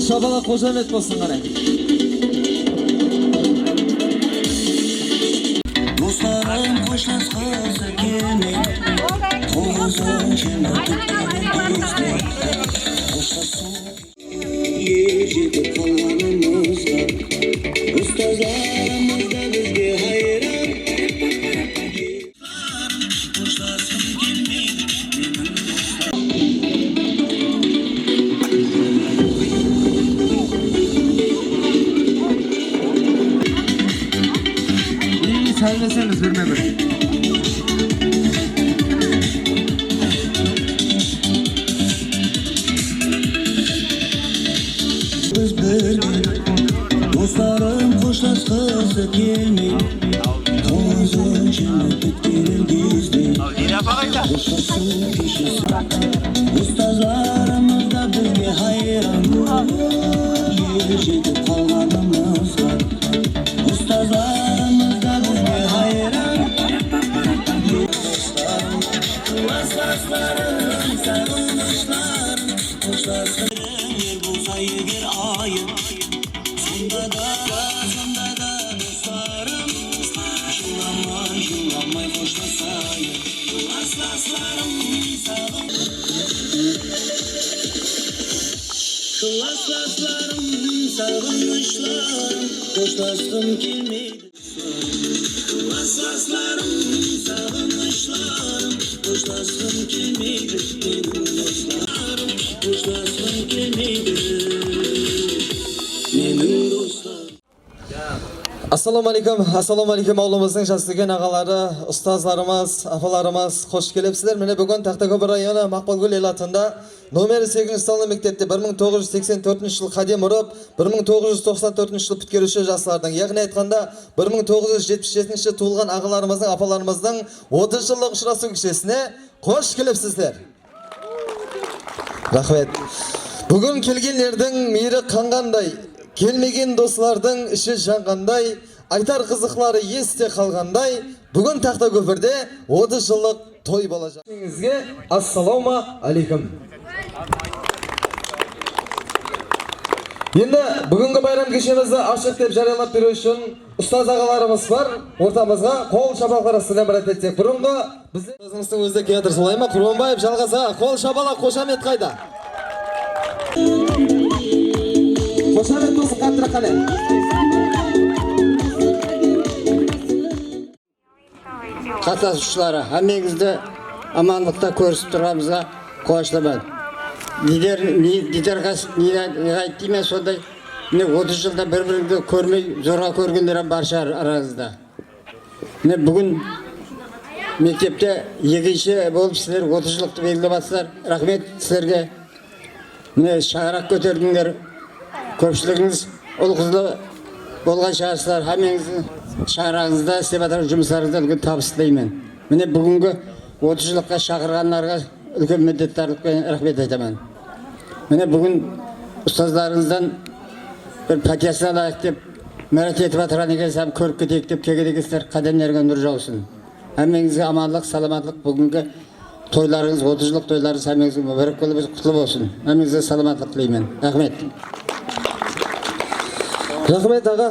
Şabala kozamet basın qarang. Dostlarım qo'shlasqisi kelmay, 9-chi möpitga yer jetib qolganimizga, ustozlarimiz da bizga hayron. Qo'shlasqim kelmaydi. Söyleseniz bir. Biz birga, dostlarım qo'shlasqisi kelmay, 9-chi möpit kelar кезде qo'shlashuv kechasi. Ustozlarimiz da bizga hayron, yer jetib qolganimizga. Ustozlarimiz da bizga hayron. Klasslarım, sarılmışlarım, qo'shlasqim yer bo'lsa eger oyim. Sonda da dostlarım, Şulamay qo'shlasayım. Klasslarım, sarılmışlarım, qo'shlasqim kelmaydi. Klasslarım, sarılmışlarım, qo'shlasqim kelmaydi. Ассалаумағалейкум ауылымыздың жас үлкен ағалары, ұстазларымыз, апаларымыз, қош келіпсіздер. Міне бүгін Тақтакөпір районы Мақпалкөл ел атында номер 8 салалы мектепте 1984 жыл қадем ұрып, 1994 жыл бүткеруші жастардың, яғни айтқанда 1977 туылған ағаларымыздың, апаларымыздың 30 жылдық ұшырасу кешесіне қош келіпсіздер. Рахмет. Бүгін келгендердің мейірі қанғандай, келмеген достардың іші жанғандай, айтар қызықлары есте қалғандай, бүгін Тақтакөпірде 30 жылдық той болacak. Сізге ассалаумағалейкум. Енді бүгінгі байрам кешімізді ашық деп жариялап беру үшін ұстаз ағаларымыз бар. Ортамызға қол шапалақтар астына барат етсек. Бұрынғы біздің өзі келе жатыр, солай ма? Құрбанбаев жалғаса қол шапалақ, қошамет қайда? Қошамет болсын қаттырақ қане. Қатысушылары, әмеңізді амандықта көрісіп тұрғанымызға қуаныштымын. Дидарға айтты сондай, 30 жылда бір-біріңді көрмей, зорға көргендер бар шығар араңызда. Бүгін мектепте екінші болып сіздер 30 жылықты белгілеп жатсыздар. Рахмет сіздерге. Шаңырақ көтердіңдер. Көпшілігіңіз ұл-қызды болған шығарсыздар. Әмеңіздің шаңырағыңызда істеп жатқан жұмыстарыңызда үлкен табыс тілеймін. Міне бүгінгі 30 жылыққа шақырғанларға үлкен міндеттарлықпен рахмет айтамын. Міне бүгін ұстаздарыңыздан бір пәтиясын алайық деп мәрат етіп жатырған екенсіз, көріп кетейік деп келген екенсіздер. Қадамдарыңа нұр жаусын. Әмеңізге амандық, саламаттылық. Бүгінгі тойларыңыз, 30 жылық тойларыңыз әмеңізге мүбәрәк болып, құтлы болсын. Әмеңізге саламаттылық тілеймін. Рахмет. Рахмет аға.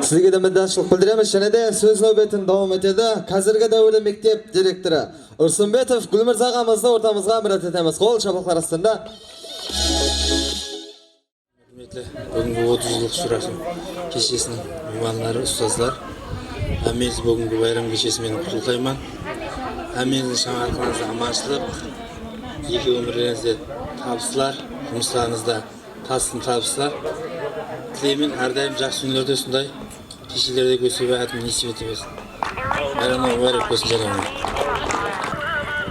Сізге де міндетшілік білдіреміз. Және де сөз нәубетін давам етеді. Қазіргі дәуірде мектеп директоры Үрсімбетов Гүлмірза ағамызды ортамызға мұрат етеміз. Қол шапалақтар астында. Бүгінгі 30 жылдық ұшырасу кешесінің меймандары, ұстаздар, әмеңіз бүгінгі байрам кешесімен құттықтаймын. Әмеңіздің шаңырағыңызда аманшылық, екі өмірлеріңізде табыстар, жұмыстарыңызда табыстар тілеймін. Әрдайым жақсы күндерде сондай кешелерде көсебе әтін несіп етеміз. Байрамға мүбәрәк болсын жарамын.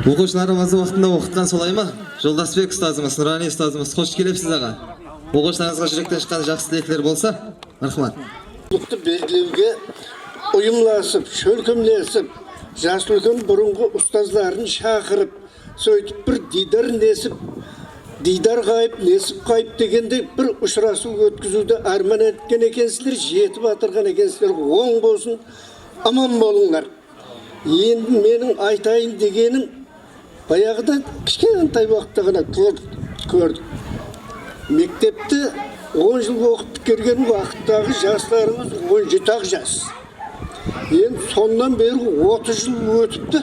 Оқушыларымызды уақытында оқытқан солай ма? Жолдасбек ұстазымыз, Нұрани ұстазымыз, қош келіпсіз аға. Оқушыларыңызға жүректен шыққан жақсы тілектер болса, рахмат. Ұлықты белгілеуге ұйымласып, шөлкімлесіп, жас үлкен бұрынғы ұстаздарын шақырып, сөйтіп бір дидар несіп, дидар қайып, несіп қайып дегенде бір ұшырасу өткізуді арман еткен екенсіздер, жетіп атырған екенсіздер, оң болсын, аман болыңдар. Енді менің айтайын дегенім, баяғыда кішкентай уақытта ғана көрдік. Мектепте 10 жыл оқып келген уақыттағы жастарымыз 17 жас. Енді сондан бері 30 жыл өтіпті,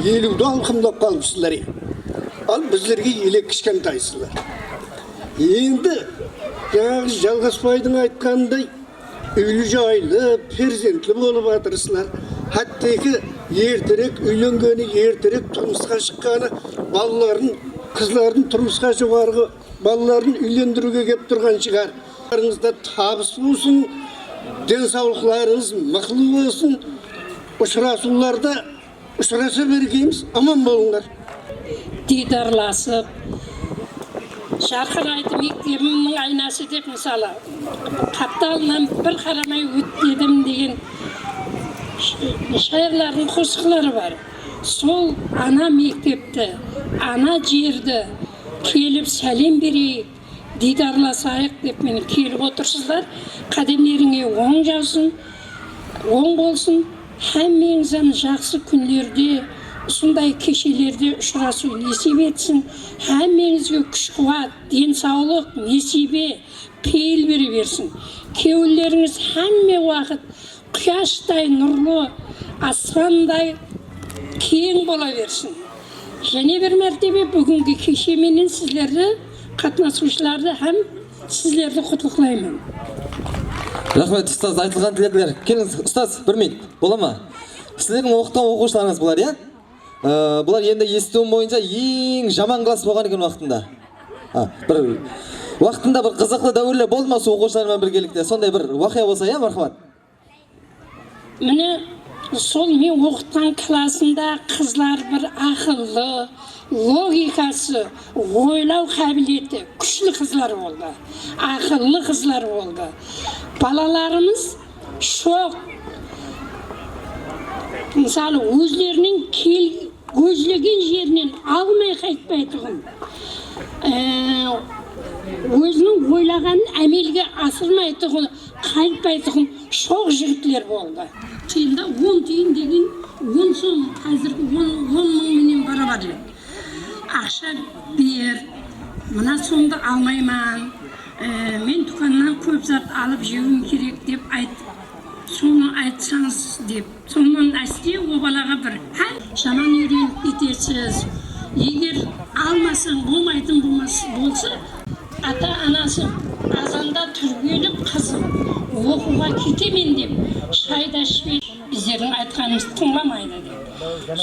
50-ді алқымдап қалыпсыздар. Ал біздерге елек кішкентайсыздар. Енді жаңағы Жалғасбайдың айтқанындай үйлі жайлы, перзентлі болып атырсыздар. Хаттекі ертерек үйленгені, ертерек тұрмысқа шыққаны, балаларын, қызларын тұрмысқа жоғарғы, балаларын үйлендіруге кеп тұрған шығар. Арыңызда табыс болсын, денсаулықтарыңыз мықты болсын, ұшырасуларда ұшыраса бергейміз, аман болыңдар. Дидарласып, Шарқырайды мектебімнің айнасы деп мысалы, қапталынан бір қарамай өттедім деген шайырлардың қосықлары бар. Сол ана мектепті, ана жерді келіп сәлем берейік, дидарласайық деп мен келіп отырсыздар. Қадамдарыңа оң жаусын, оң болсын. Әмеңіздің жақсы күндерде, сондай кешелерде ұшырасу несіп етсін. Әмеңізге күш қуат, денсаулық, несібе, пейіл бере берсін. Кеуілеріңіз әмме уақыт құяштай нұрлы, аспандай кең бола берсін. Және бір мәртебе бүгінгі кешеменен сіздерді, қатынасушыларды һәм сіздерді құттықтаймын. Рахмет, ұстаз, айтылған тілектер. Келіңіз, ұстаз, бір минут, бола ма? Сіздердің оқытқан оқушыларыңыз бұлар, иә? Бұлар енді естуім бойынша ең жаман класс болған екен уақытында. Бір Уақытында бір қызықты дәуірлер болды ма оқушылармен біргелікте? Сондай бір уақия болса, иә, мархабат? Міне сол мен оқытқан классымда қызлар бір ақыллы, логикасы, ойлау қабілеті күшлі қызлар болды. Ақыллы қызлар болды. Балаларымыз шоқ. Мысалы, өзлерінің көздеген жерінен алмай қайтпайтұғын. Өзінің ойлағанын әмелге асырмайтұғын, қайтпайтұғын шоқ жігітлер болды. Тиында 10 тиын деген 10 сом, қазіргі 10 мыңменен барабар еді. Ақша бер, мына сомды алмайман, мен дүканнан көп зат алып жеуім керек деп айтып, соны айтсаңыз деп. Сонан әсте о балаға бір жаман үйреніп кетесіз. Егер алмасаң болмайтын болса, ата-анасы азанда түргеліп қызым оқуға кетемен деп шайда ішпей біздердің айтқанымыз тыңламайды деп.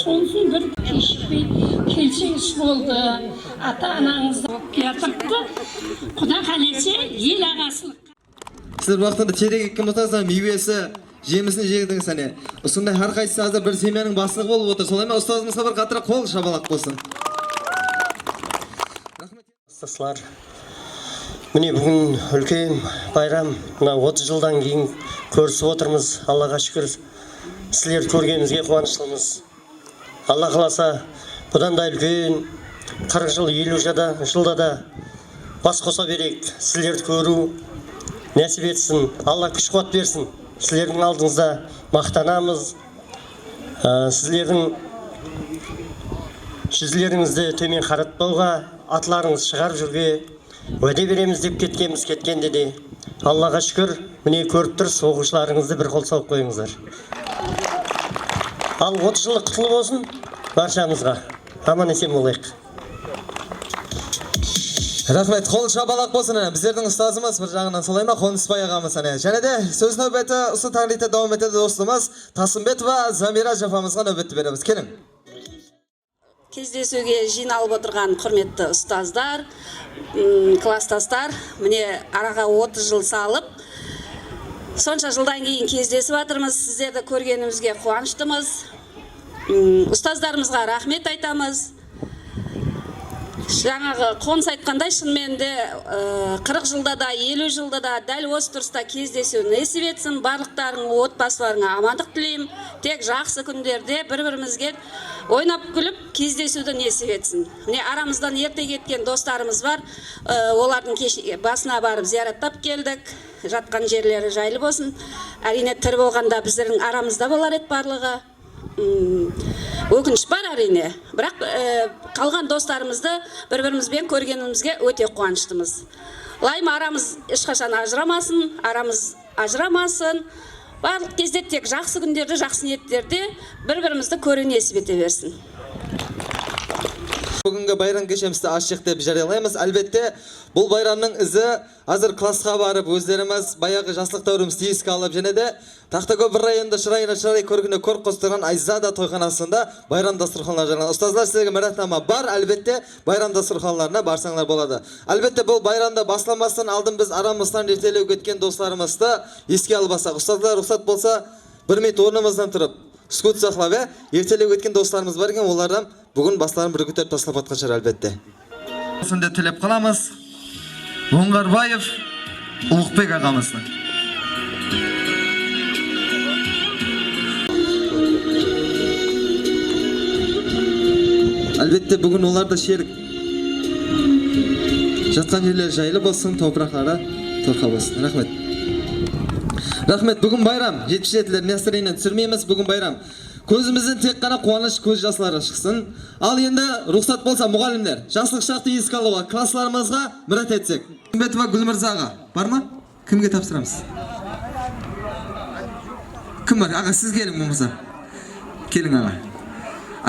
Сонысын бір кешікпей келсеңіз болды, ата-анаңызды келтірді. Құда қалесе ел ағасылық. Сіздер уақытында терек еккен болсаңыздар, мейвесі, жемісін жегдіңіз әне. Осындай әрқайсысы азыр бір семьяның бастығы болып отыр. Солай ма, ұстазымызға бір қатырақ қол шабалақ болсын. Ұстазлар, міне бүгін үлкен байрам, 30 жылдан кейін көрісіп отырмыз. Аллаға шүкір, сіздер көргенімізге қуаныштымыз. Алла қаласа, бұдан да үлкен 40 жыл, 50 жылда да бас қоса берейік. Сіздерді көру нәсіп етсін, Алла күш қуат берсін. Сіздердің алдыңызда мақтанамыз. Сіздердің жүзлеріңізді төмен қаратпауға, атларыңыз шығарып жүрге уәде береміз деп кеткенде де Аллаға шүкір, міне көріп тұрсыз, оқушыларыңызды бір қол соғып қойыңыздар. Ал 30 жылы құтылы болсын баршамызға. Аман есен болайық. Рахмет, қол шабалақ болсын. Біздердің ұстазымыз бір жағынан солай ма, Қоныспай ағамыз. Және де сөз нөбеті ұсы тағлиетте дауам етеді достымыз Тасымбетова Замира Жафамызға нөбетті береміз. Келің. Кездесуге жиналып отырған құрметті ұстаздар, класстастар, міне араға 30 жыл салып, сонша жылдан кейін кездесіп жатырмыз. Сіздерді көргенімізге қуаныштымыз. Ұстаздарымызға рахмет айтамыз. Жаңағы қоныс айтқандай, шынымен де 40 жылда да, 50 жылда да дәл осы тұрыста кездесу нәсіп етсін. Барлықтарың отбасыларыңа амандық тілеймін. Тек жақсы күндерде бір-бірімізге ойнап күліп кездесуді нәсіп етсін. Міне арамыздан ерте кеткен достарымыз бар. Олардың басына барып зияраттап келдік. Жатқан жерлері жайлы болсын. Әрине тірі болғанда біздердің арамызда болар еді барлығы. Өкініш бар әрине, бірақ қалған достарымызды бір-бірімізбен көргенімізге өте қуаныштымыз. Лайым арамыз ешқашан ажырамасын, арамыз ажырамасын. Барлық кезде тек жақсы күндерде, жақсы ниеттерде бір-бірімізді көре нәсіп ете берсін. Бүгінгі байрам кешемізді ашық деп жариялаймыз. Әлбетте, бұл байрамның ізі азыр классқа барып, өздеріміз баяғы жаслық дәуірімізді еске алып, және де Тақтакөпір районында шырай көргіне көр қостырған Айзада тойханасында байрам дастарханалар жарияланған. Ұстазлар, сіздерге мәлімдеме бар, әлбетте байрам дастарханаларына барсаңдар болады. Әлбетте, бұл байрамда басламастан алдын біз арамыздан ертелеу кеткен достарымызды еске алып алсақ. Ұстазлар, рұқсат болса, 1 минут орнымыздан тұрып скут сақлап, ертелеу кеткен достарымыз бар екен, олардан бүгін бастарын бір көтеріп тастап атқан шығар әлбетте. Осында тілеп қаламыз. Оңғарбаев Ұлықбек ағамыздың. Әлбетте бүгін оларда шерік жатқан жерлер жайлы болсын, топырақтары торқа болсын. Рахмет. Рахмет, бүгін байрам. 77-лер настроениені түсірмейміз, бүгін байрам. Көзімізден тек қана қуаныш, көз жаслары шықсын. Ал енді рұқсат болса мұғалімдер, жаслық шақты еске алуға классларымызға мұрат етсек. Тасымбетова Гүлмірзаға бар ма? Кімге тапсырамыз? Кім бар? Аға, сіз келің мұмыза. Келің аға.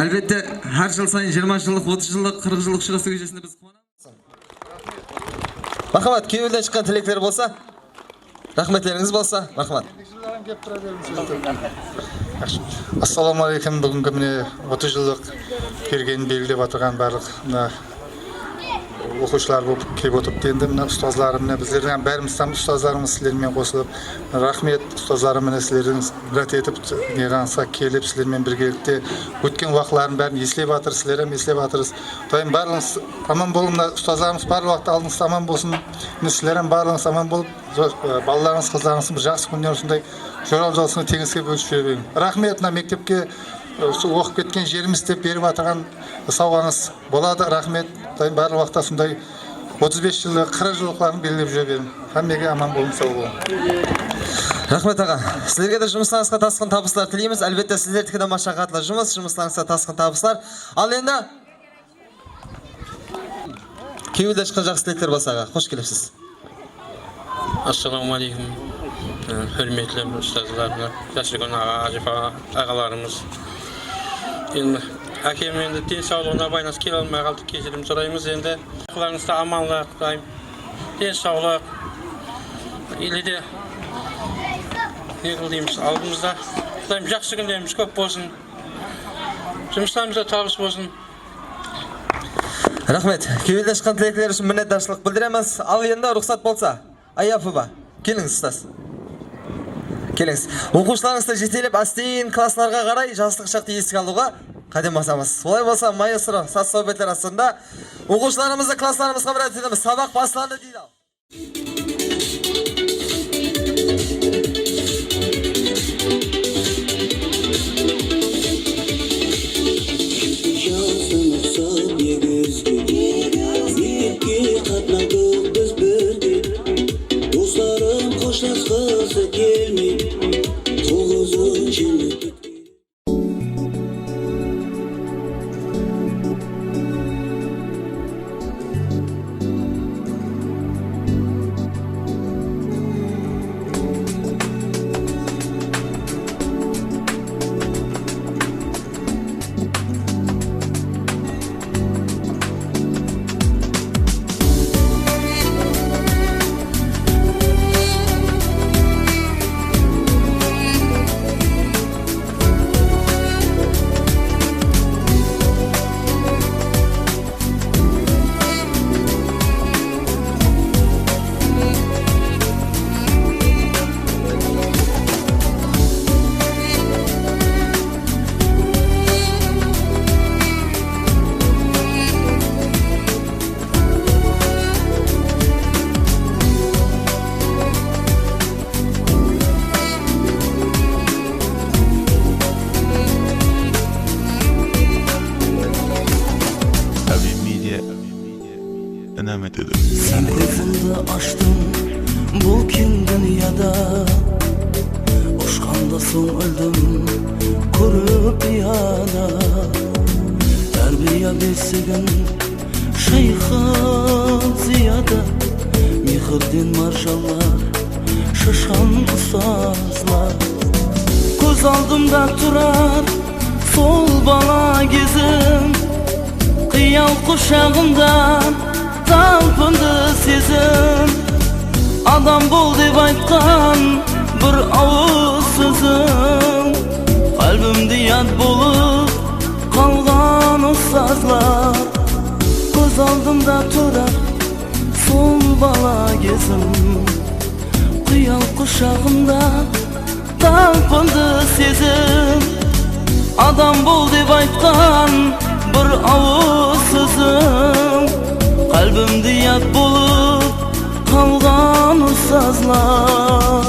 Әлбетте, әр жыл сайын 20 жылық, 30 жылық, 40 жылық шырасы көшесінде біз қуанамыз. Махамат, күйеуілден шыққан тілектер болса, рахметлеріңіз болса, рахмат. Ассаламу алейкум. Бүгінгі міне 30 жылдық келгенін белгілеп отырған барлық o'quvchilar bo'lib kelib o'tiribdi. Endi mana ustozlarim, bizlarning ham barimiz ham ustozlarimiz sizlar bilan qo'shilib, rahmat ustozlarim, mana sizlarning ibrat etib yig'ansa kelib sizlar bilan birgalikda o'tgan vaqtlarni barini eslab o'tirsiz, sizlar ham eslab o'tirsiz. Doim barimiz omon bo'linglar, ustozlarimiz har vaqt oldingizda omon bo'lsin. Sizlar ham barimiz omon bo'lib, bolalarimiz, qizlarimiz bir yaxshi kunlar shunday jo'ral jolsini tengizga bo'lishib bering. Rahmat, maktabga o'qib ketgan yerimiz deb berib o'tirgan sovg'angiz bo'ladi. Rahmat. Doim har vaqtda shunday 35 yillik, 40 yilliklarni belgilab yuraverin. Hammaga omon bo'ling, sog' bo'ling. Rahmat ağa. Sizlarga de жұмыстарыңызға тасқын табыстар тілейміз. Әлбетте sizlerдікі de машақатлы жұмыстарыңызға тасқын табыстар. Ал енді кеуілді шыққан жақсы тілектер болса аға, қош келіпсіз. Assalamu alaikum. Hürmetli ustazlarına, Yaşlıkon ağa, Acif ağalarımız. Endi hakem endi ten sağlığına baynası kele almay qaldık, kechirim so'raymiz. Endi aqlaringizda amonlik, ten sağlık. İlide ne qildimiz aldığımızda Xudoyim yaxshi kunlarimiz ko'p bo'lsin. Жұмыстарымызда табыс bo'lsin. Rahmet. Kevelde çıkan tilekler için minnettarchilik bildiremiz. Al endi ruxsat bo'lsa, Ayafuba, kelіңіз ұстаз. Келіңіз. Оқушыларыңызды жетелеп, астейін классларға қарай жастық шақты есік алуға қадам басамыз. Олай болса, маэстро саз соhbetlер астында оқушыларымызды классларымызға біраз етеміз. Сабақ басталды дейді. Қоштасқысы келмей, тоғызын желіп Sen gözümde açtın bu kim dünyada Uçkanda son öldüm kurup yana Terbiye bilsigin şeyha ziyada Mihiddin marşallar şaşan ustazlar Göz aldımda turar sol bala gezim Kıyal kuşağımdan talpındı sezim Adam bol deb aytkan bir avuz sözüm Kalbimde yad bolup kalgan ustazlar Göz aldımda turar sol bala gezim Kıyal kuşağımda talpındı sezim Adam bol deb aytkan bir avuz sözüm Kalbimde yad bolup kalgan ustazlar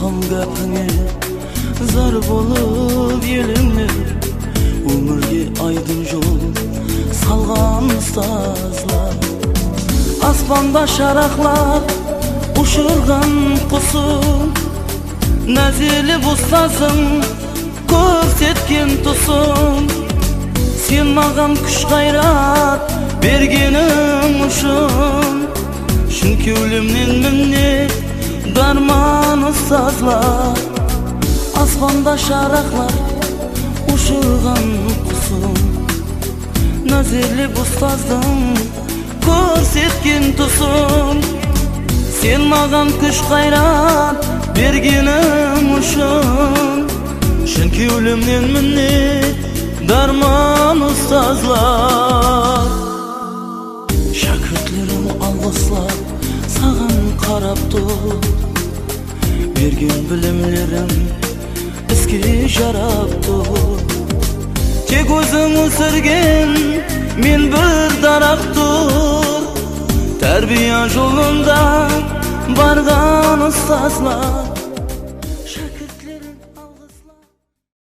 Aytқан гәпіңе зар болып еліңе өмірге айдың жол салған ұстазлар аспанда шарақлап ұшырған құсың нәзіліп ұстазың көрсеткен тұсың сен маған күш қайрат бергенің үшін шын кеулемнен мінет дарман ұстазлар аспанда шарақлар ұшырған құсың нәзірлеп ұстаздың көрсеткен тұсың сен маған күш қайрат бергенің үшін шын кеулемнен мінет дарман ұстазлар шәкіртлерім алғыслап саған қарап тұр берген білімлерім іске жарап тұр тек өзің өсірген мен бір дарақ тұр тәрбие жолында барған ұстазлар